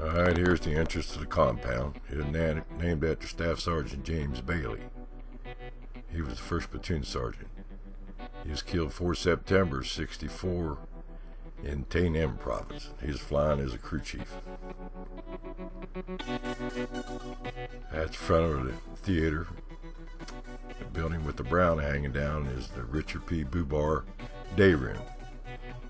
Alright, here's the entrance to the compound. It is named after Staff Sergeant James Bailey. He was the 1st Platoon Sergeant. He was killed 4 September 1964 in Tay-Nem Province. He was flying as a crew chief. At the front of the theater, the building with the brown hanging down, is the Richard P. Bubar Day Room.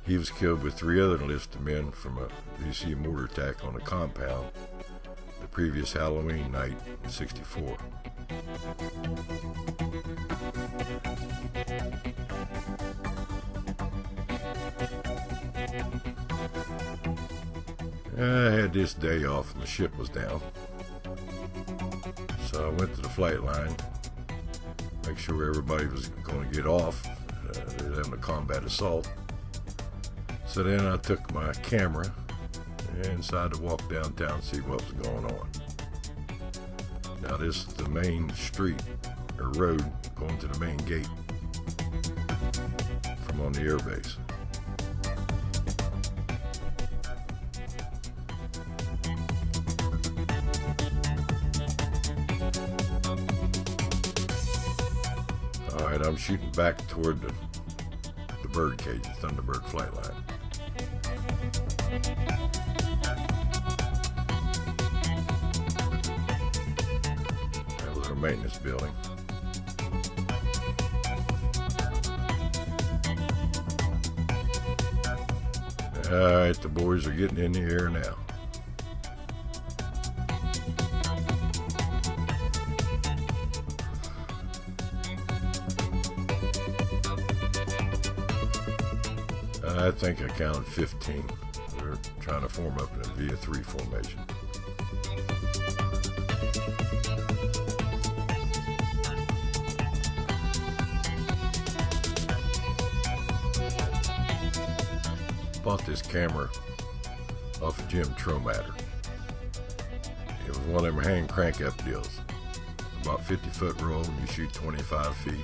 He was killed with 3 other enlisted men from a VC mortar attack on a compound the previous Halloween night in '64. I had this day off and the ship was down, so I went to the flight line, make sure everybody was going to get off. They were having a combat assault. So then I took my camera and decided to walk downtown and see what was going on. Now this is the main street or road going to the main gate from on the airbase. Alright, I'm shooting back toward the bird cage, the Thunderbird flight line. That was our maintenance building. Alright, the boys are getting in the air now. I think I counted 15. We're trying to form up in a V3 formation. Bought this camera off of Jim Trommatter. It was one of them hand crank up deals. About 50-foot roll, and you shoot 25 feet.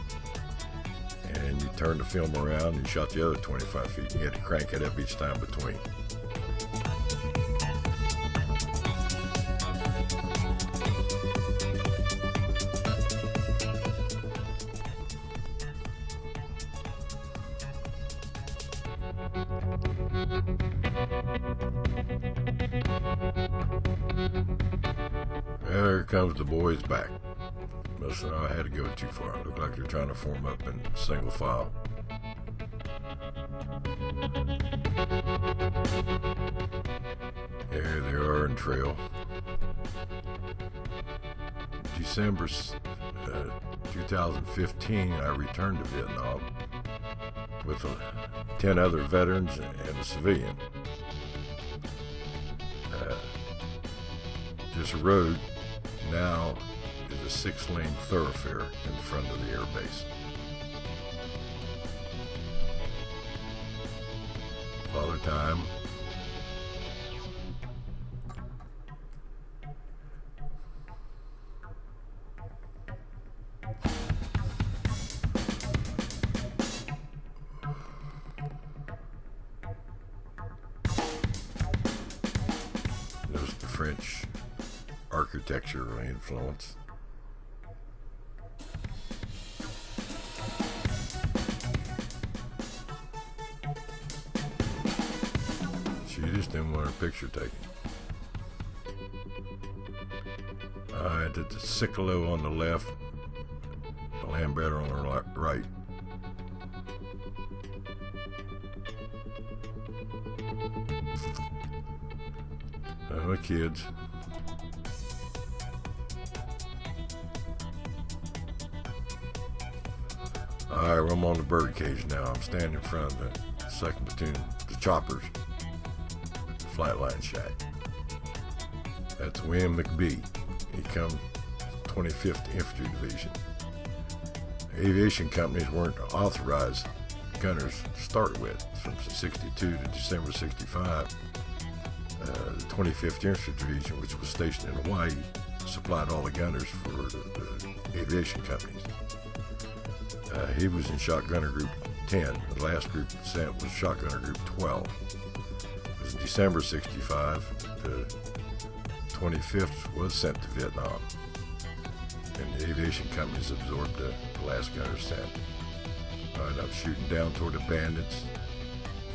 And you turn the film around and you shot the other 25 feet. You had to crank it up each time between. There comes the boys back. Listen, I had to go too far. It looked like they're trying to form up in single file. There they are in trail. December 2015, I returned to Vietnam with 10 other veterans and a civilian. This road now is a 6-lane thoroughfare in front of the airbase. Father Time. Notice the French architecture influence. She just didn't want her picture taken. I did the Sickalo on the left, the Lamberto on the right. The kids. Alright, I'm on the bird cage now. I'm standing in front of the 2nd platoon, the choppers, flight line shack. That's William McBee. He come 25th Infantry Division. Aviation companies weren't authorized gunners to start with. From 62 to December 65, the 25th Infantry Division, which was stationed in Hawaii, supplied all the gunners for the aviation companies. He was in Shotgunner Group 10. The last group sent was Shotgunner Group 12. It was in December 65. The 25th was sent to Vietnam, and the aviation companies absorbed the last gunner sent. Alright, I'm shooting down toward the bandits.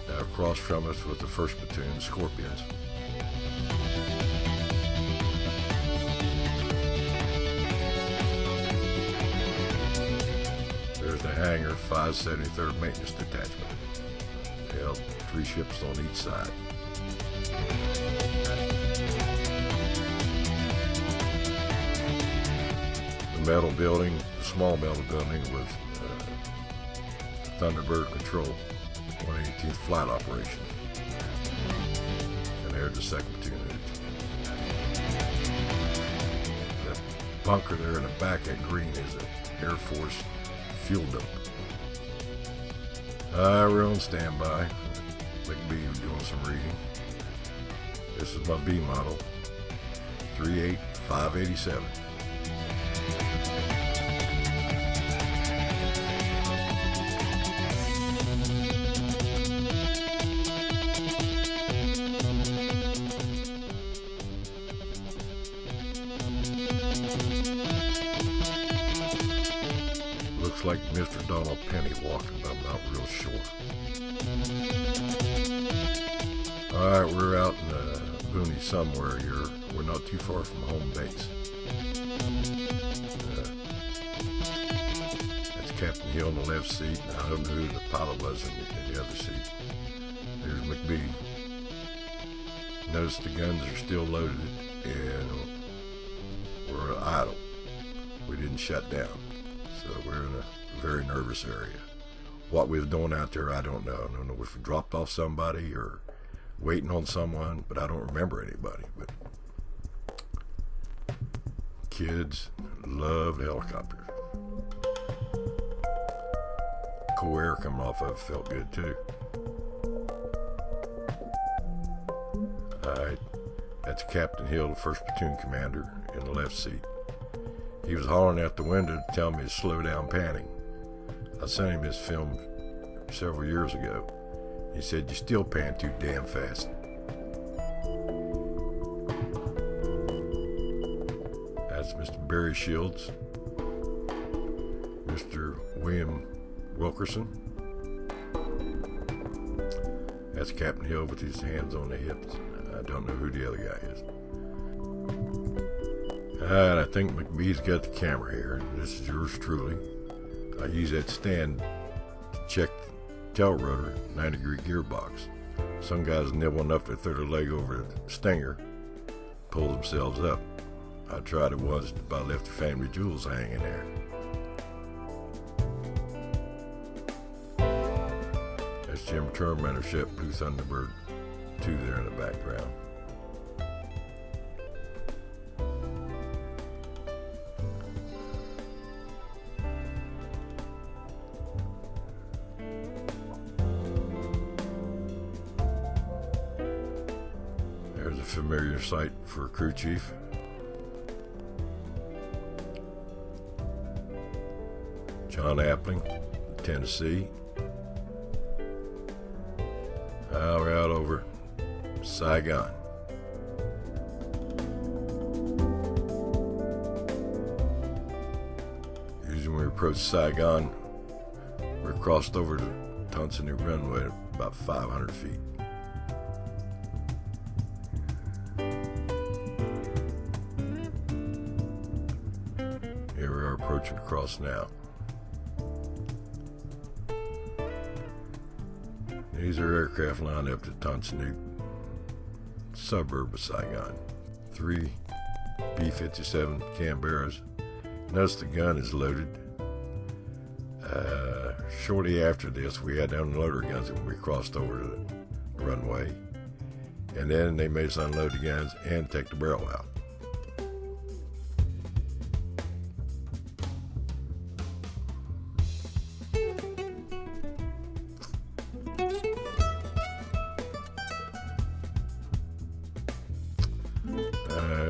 Now across from us was the 1st Platoon, Scorpions. There's the hangar, 573rd Maintenance Detachment. They held 3 ships on each side. The metal building, the small metal building, was Thunderbird Control, 118th Flight Operations. And there's the 2nd Platoon. That bunker there in the back, that green, is an Air Force fuel dump. We're on standby. McBee was doing some reading. This is my B model, 38587. Looks like Mr. Donald Penny walking, but I'm not real sure. Alright, we're out in the boonies somewhere here. We're not too far from home base. That's Captain Hill in the left seat. I don't know who the pilot was in the other seat. There's McBee. Notice the guns are still loaded and we're idle. We didn't shut down. So we're in a very nervous area. What we was doing out there, I don't know. I don't know if we dropped off somebody or waiting on someone, but I don't remember anybody. But kids love helicopters. Cool air coming off of it felt good too. Alright, that's Captain Hill, the 1st Platoon Commander, in the left seat. He was hollering out the window to tell me to slow down panning. I sent him this film several years ago. He said, "You still pan too damn fast." That's Mr. Barry Shields, Mr. William Wilkerson. That's Captain Hill with his hands on the hips. I don't know who the other guy is. And I think McBee's got the camera here. This is yours truly. I use that stand to check the tail rotor, 90-degree gearbox. Some guys nibble enough to throw their leg over the stinger, pull themselves up. I tried it once, but I left the family jewels hanging there. That's Jim Trommatter ship, Blue Thunderbird 2 there in the background. There's a familiar sight for a crew chief. John Appling, Tennessee. We're out over Saigon. Usually when we approach Saigon, we're crossed over to Tunson runway at about 500 feet. Here we are approaching across now. These are aircraft lined up to Tunson, suburb of Saigon. 3 B-57 Canberras. Notice the gun is loaded. Shortly after this, we had to unload our guns when we crossed over to the runway. And then they made us unload the guns and take the barrel out.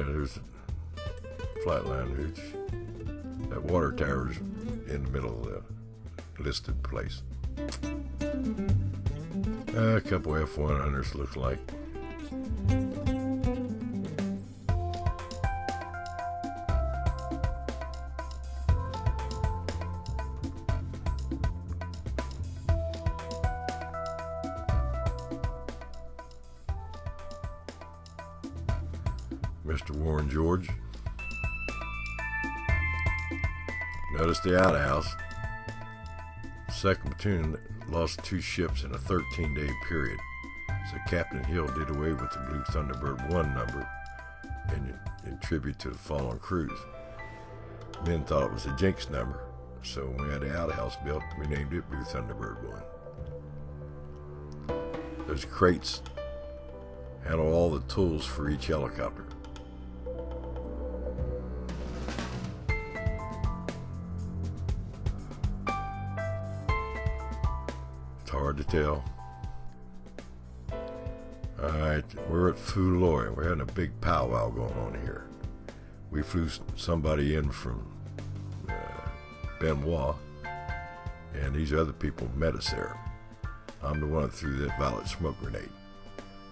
There's the flight line hooch. That water tower's in the middle of the listed place. A couple F-100s looks like. Mr. Warren George. Notice the outhouse. Second platoon lost 2 ships in a 13-day period, so Captain Hill did away with the Blue Thunderbird 1 number in tribute to the fallen crews. Men thought it was a jinx number, so when we had the outhouse built, we named it Blue Thunderbird 1. Those crates handle all the tools for each helicopter. It's hard to tell. Alright, we're at Futa-Jerry. We're having a big powwow going on here. We flew somebody in from Benoit, and these other people met us there. I'm the one that threw that violet smoke grenade.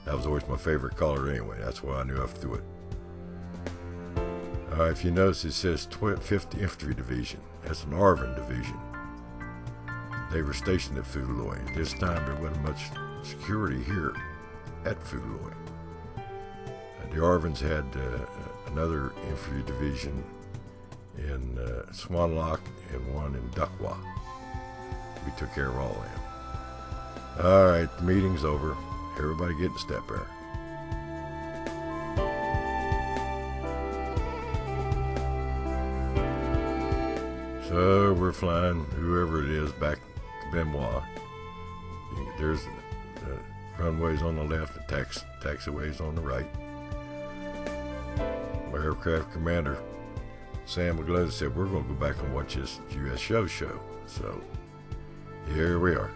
That was always my favorite color anyway. That's why I knew I threw it. If you notice, it says 5th Infantry Division. That's an ARVN division. They were stationed at Futa-Jerry. This time there wasn't much security here at Futa-Jerry. The ARVNs had another infantry division in Swan Lock and one in Duckwa. We took care of all of them. Alright, the meeting's over. Everybody get in step there. So we're flying, whoever it is, back to Benoit. There's the runways on the left, the taxiways on the right. My aircraft commander, Sam McGlone, said, we're going to go back and watch this U.S. show. So here we are.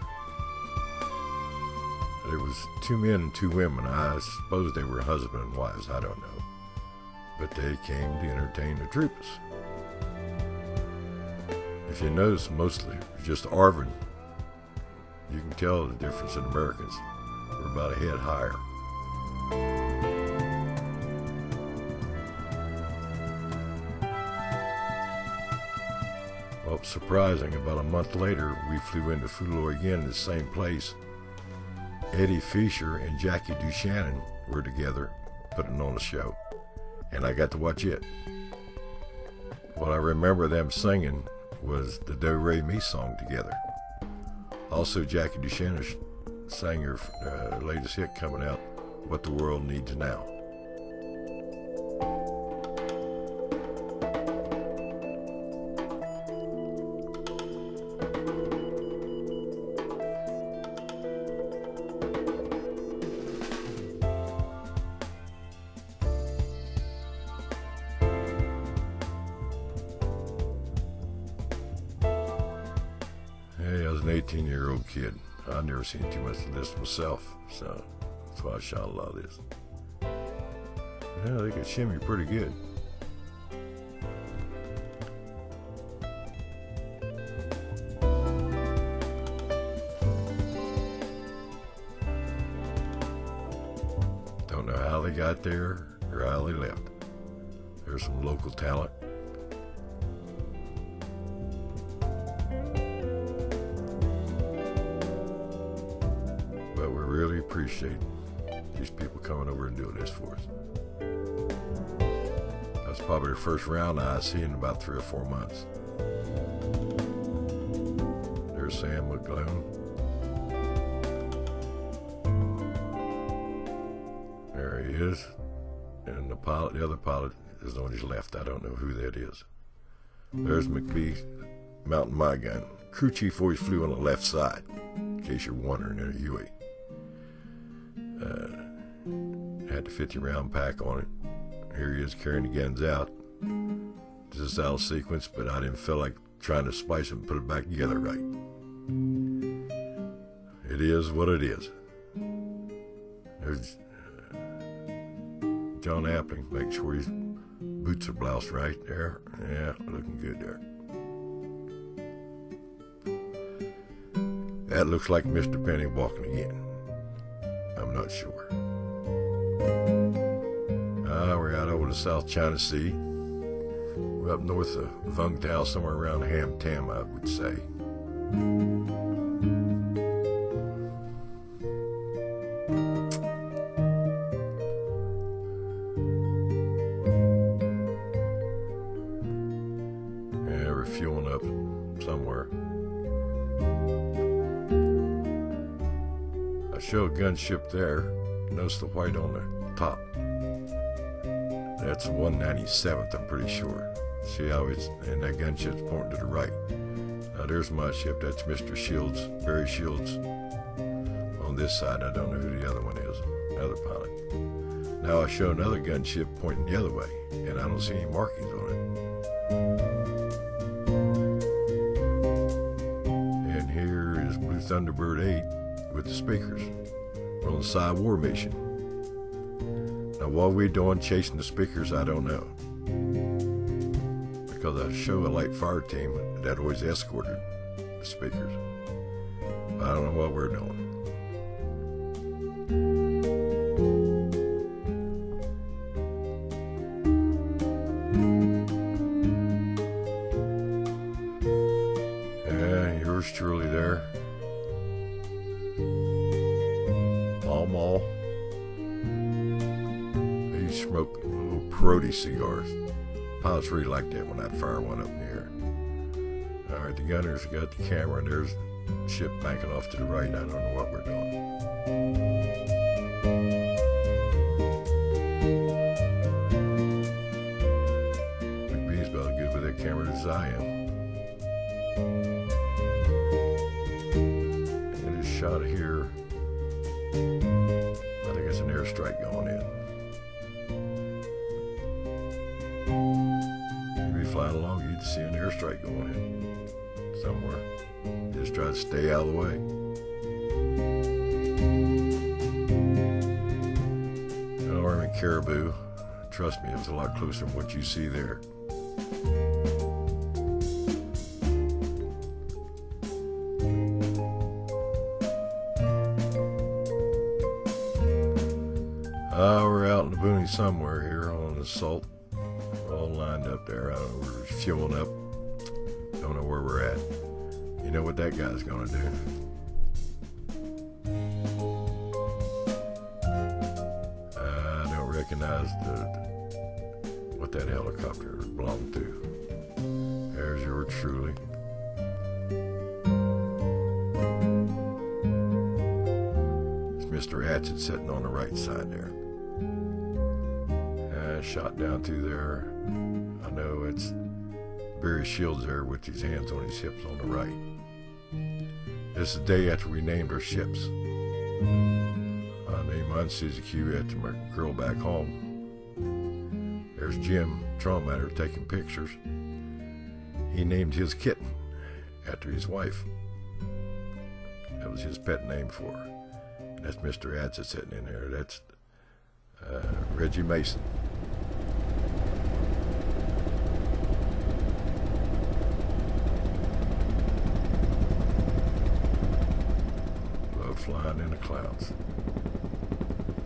There was 2 men and 2 women. I suppose they were husband and wives, I don't know. But they came to entertain the troops. If you notice, mostly just ARVN. You can tell the difference in Americans. We're about a head higher. Well, surprising, about a month later, we flew into Futa-Jerry again in the same place. Eddie Fisher and Jackie Duchanan were together putting on a show, and I got to watch it. What I remember them singing was the Do Re Mi song together. Also, Jackie Duchanan sang her latest hit coming out, What the World Needs Now. Hey, I was an 18-year-old kid. I've never seen too much of this myself, so that's why I shot a lot of this. Yeah, they could shimmy pretty good. Don't know how they got there or how they left. There's some local talent. But we really appreciate these people coming over and doing this for us. That's probably the first round I see in about 3 or 4 months. There's Sam McGlone. There he is. And the other pilot is on his left. I don't know who that is. There's McBee mounting my gun. Crew chief always flew on the left side, in case you're wondering, in a Huey. Had the 50-round pack on it. Here he is carrying the guns out. This is out of sequence, but I didn't feel like trying to splice it and put it back together right. It is what it is. There's John Appling, make sure his boots are bloused right there. Yeah, looking good there. That looks like Mr. Penny walking again. I'm not sure. We're out over the South China Sea. We're up north of Vung Tau, somewhere around Ham Tam, I would say. I show a gunship there. Notice the white on the top. That's 197th, I'm pretty sure. See how it's, and that gunship's pointing to the right. Now there's my ship, that's Mr. Shields, Barry Shields. On this side, I don't know who the other one is, another pilot. Now I show another gunship pointing the other way, and I don't see any markings on it. And here is Blue Thunderbird 8 with the speakers. We're on the side war mission. Now what we're doing chasing the speakers, I don't know. Because I show a light fire team that always escorted the speakers. I don't know what we're doing. Yeah, yours truly there. Mall. They smoke little Perotti cigars. Pilots really like that when I'd fire one up in the air. Alright, the gunner's got the camera, and there's the ship banking off to the right. I don't know what we're doing. McBee's about as good with that camera as I am. And it's shot here. I think it's an airstrike going in. Flying along, you'd see an airstrike going in somewhere. Just try to stay out of the way. Army Caribou, trust me, it was a lot closer than what you see there. We're out in the boonies somewhere here on the salt. All lined up there. We're fueling up. Don't know where we're at. You know what that guy's gonna do. I don't recognize what that helicopter belonged to. There's yours truly. It's Mr. Adsit sitting on the right side there. Shot down through there. I know it's Barry Shields there with his hands on his hips on the right. This is the day after we named our ships. I named mine Susie Q after my girl back home. There's Jim Trommatter taking pictures. He named his kitten after his wife. That was his pet name for her. And that's Mr. Adsit sitting in there. That's Reggie Mason. Flying in the clouds.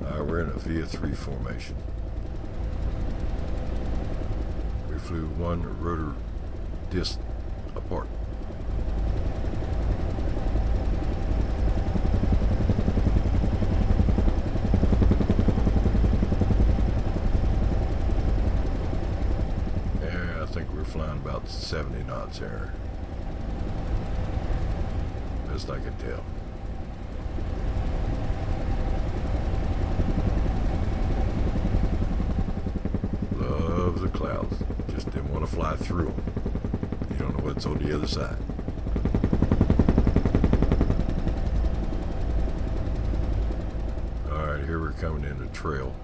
We're in a VIA-3 formation. We flew one rotor disc apart. Yeah, I think we're flying about 70 knots there. Best I can tell. The clouds, just didn't want to fly through them. You don't know what's on the other side. Alright, here we're coming in the trail.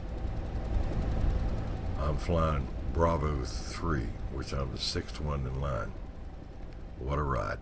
I'm flying Bravo 3, which I'm the 6th one in line. What a ride.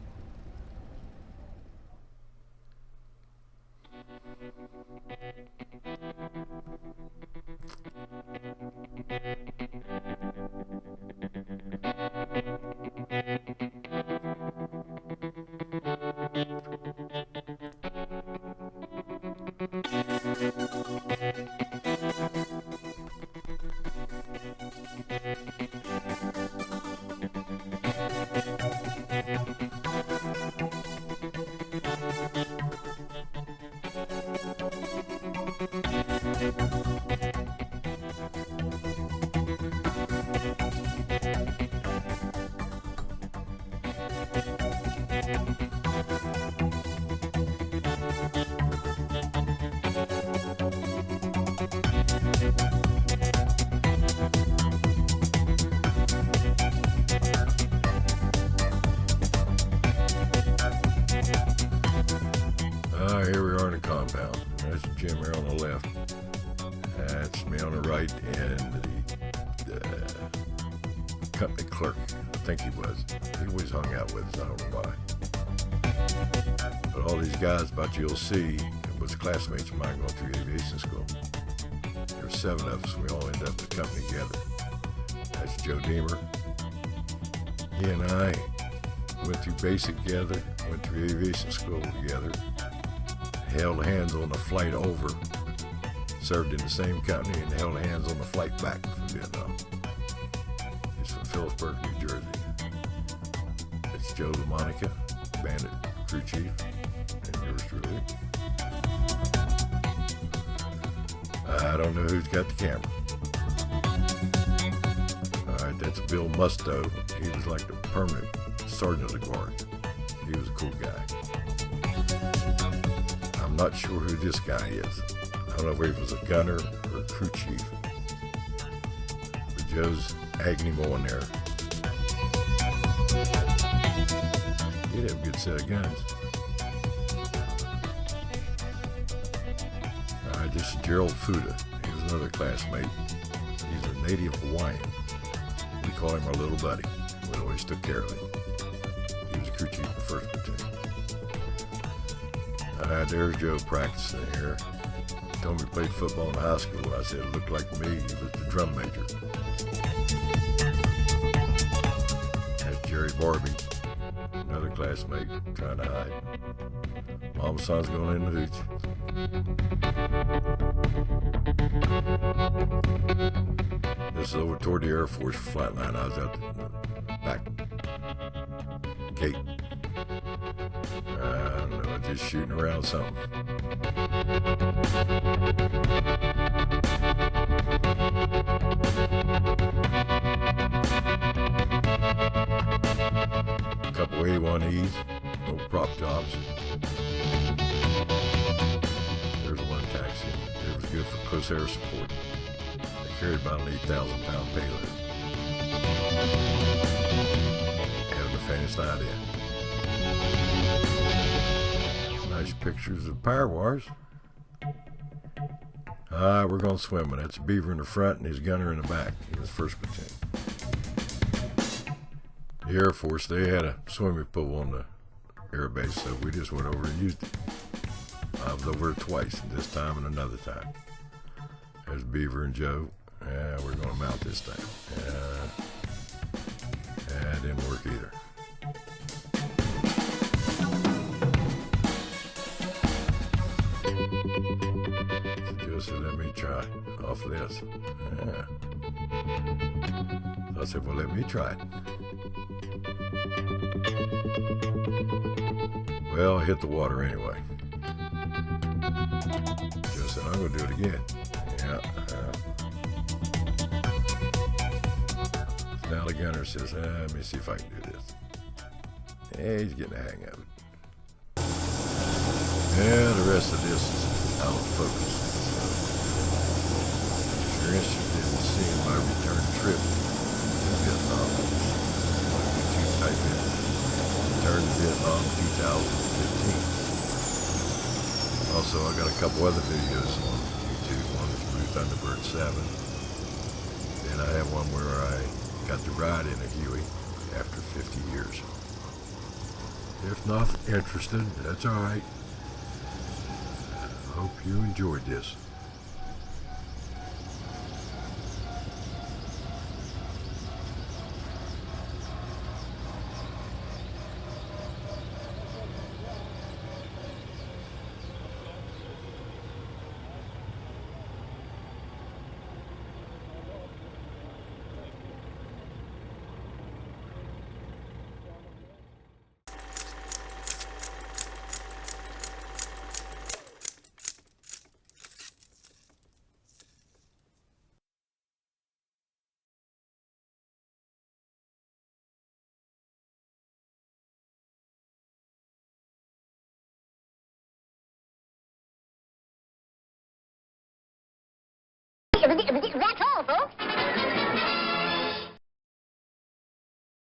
Adsit-Jim here on the left. That's me on the right, and the company clerk, I think he was. He always hung out with us, I don't know why. But all these guys about you'll see was classmates of mine going through aviation school. There were 7 of us, and we all ended up in the company together. That's Joe Deemer. He and I went through basic together, went through aviation school together, held hands on the flight over, served in the same company, and held hands on the flight back from Vietnam. He's from Phillipsburg, New Jersey. It's Joe Lomonaco, bandit crew chief, and yours truly. I don't know who's got the camera. Alright, that's Bill Musto. He was like the permanent sergeant of the guard. He was a cool guy. I'm not sure who this guy is. I don't know if he was a gunner or a crew chief. But Joe's egging him on there. He'd have a good set of guns. Alright, this is Gerald Futa. He was another classmate. He's a native Hawaiian. We call him our little buddy. We always took care of him. He was a crew chief in the 1st platoon. There's Joe practicing here. He told me he played football in high school. I said it looked like me. He was the drum major. That's Jerry Barbee, another classmate trying to hide. Mama's son's going in the hooch. This is over toward the Air Force flight line. I was out the back gate. I don't know, just shooting around something. A couple A1Es, no prop jobs. There's one taxi. It was good for close air support. They carried about an 8,000-pound payload. Haven't the faintest idea. Nice pictures of power wires. We're going swimming. That's a Beaver in the front and his gunner in the back. He was 1st platoon. The Air Force, they had a swimming pool on the Airbase, so we just went over and used it. I was over it twice, this time and another time. There's Beaver and Joe. We're going to mount this thing. It didn't work either. So let me try off this. So I said, well, let me try it. Well, I hit the water anyway. Joe said, I'm going to do it again. Yeah. Now the gunner says, let me see if I can do this. Yeah, he's getting the hang of it. Yeah, the rest of this is out of focus. If you're interested in seeing my return trip to Vietnam, YouTube type in Return to Vietnam 2015. Also, I got a couple other videos on YouTube. One is Blue Thunderbird 7. And I have one where I got to ride in a Huey after 50 years. If not interested, that's alright. Hope you enjoyed this. That's all, folks.